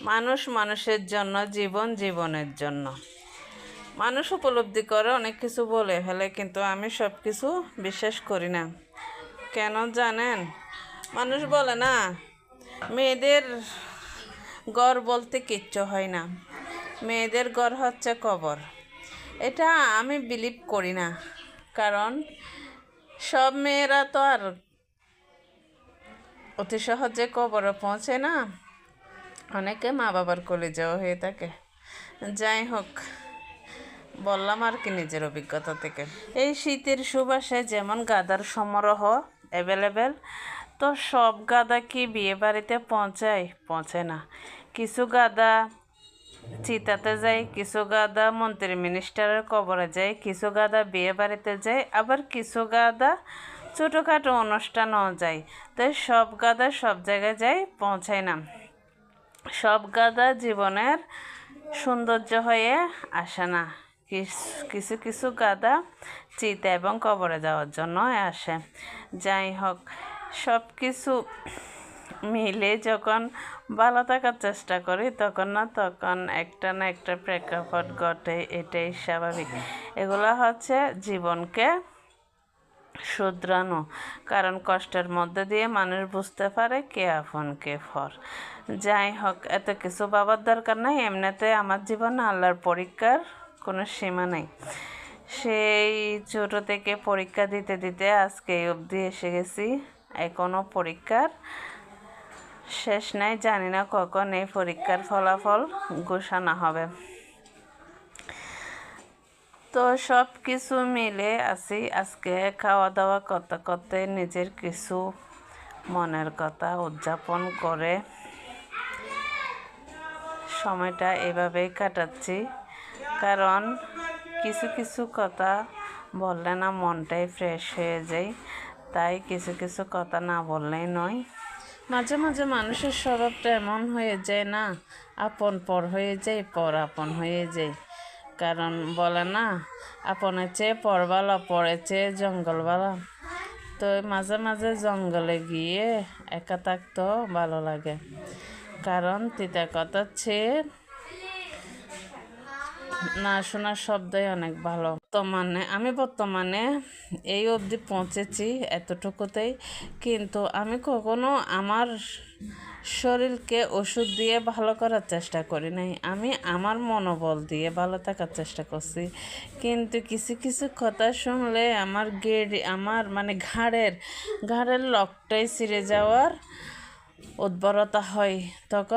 মানুষ মানুষের জন্য, জীবন জীবনের জন্য। মানুষ উপলব্ধি করে অনেক কিছু বলে ফেলে, কিন্তু আমি সব কিছু বিশ্বাস করি না। কেন জানেন? মানুষ বলে না মেয়েদের ঘর বলতে কিচ্ছু হয় না, মেয়েদের ঘর হচ্ছে কবর। এটা আমি বিলিভ করি না, কারণ সব মেয়েরা তো আর অতি সহজে কবরে পৌঁছে না। অনেকে মা বাবার কলিজাও হয়ে থাকে। যাই হোক, বললাম আর কি নিজের অভিজ্ঞতা থেকে। এই শীতের সুবাসে যেমন গাদার সমারোহ অ্যাভেলেবেল, তো সব গাদা কি বিয়ে বাড়িতে পৌঁছায় না। কিছু গাদা চিতাতে যায়, কিছু গাদা মন্ত্রী মিনিস্টারের কবরে যায়, কিছু গাদা বিয়ে বাড়িতে যায়, আবার কিছু গাদা ছোটোখাটো অনুষ্ঠানও যায়। তাই সব গাদা সব জায়গায় যায় পৌঁছায় না। সব গাদা জীবনের সৌন্দর্য হয়ে আসে না। কিছু কিছু গাদা চিতা এবং কবরে যাওয়ার জন্য আসে। যাই হোক, সব কিছু মিলে যখন ভালো থাকার চেষ্টা করি, তখন একটা না একটা প্রেক্ষাপট ঘটে, এটাই স্বাভাবিক। এগুলো হচ্ছে জীবনকে শুধরানো, কারণ কষ্টের মধ্যে দিয়ে মানুষ বুঝতে পারে কে আপন কে পর। যাই হোক, এত কিছু ভাবার দরকার নাই। এমনিতে আমার জীবনে আল্লাহর পরীক্ষার কোনো সীমা নেই। সেই ছোট থেকে পরীক্ষা দিতে দিতে আজকে এই অবধি এসে গেছি। এখনও পরীক্ষার শেষ নাই। জানি না কখন এই পরীক্ষার ফলাফল ঘোষণা হবে। তো সব কিছু মিলে আছি। আজকে খাওয়া দাওয়া করতে করতে নিজের কিছু মনের কথা উদযাপন করে সময়টা এভাবেই কাটাচ্ছি, কারণ কিছু কিছু কথা বললে না মনটাই ফ্রেশ হয়ে যায়। তাই কিছু কিছু কথা না বললেই নয়। মাঝে মাঝে মানুষের স্বভাবটা এমন হয়ে যায় না, আপন পর হয়ে যায়, পর আপন হয়ে যায়। কারণ বলে না, আপনের চেয়ে পর ভালো, পরের চেয়ে জঙ্গল ভালো। তো মাঝে মাঝে জঙ্গলে গিয়ে একা থাকতেও ভালো লাগে, কারণ তিতা কথার চেয়ে না শোনার শব্দই অনেক ভালো। আমি বর্তমানে এই অবধি পৌঁছেছি এতটুকুতেই, কিন্তু আমি কখনো আমার শরীরকে ওষুধ দিয়ে ভালো করার চেষ্টা করি নাই। আমি আমার মনোবল দিয়ে ভালো থাকার চেষ্টা করছি। কিন্তু কিছু কিছু কথা শুনলে আমার মানে ঘাড়ের লকটাই ছিঁড়ে যাওয়ার উদ্ভরতা হয়। তখন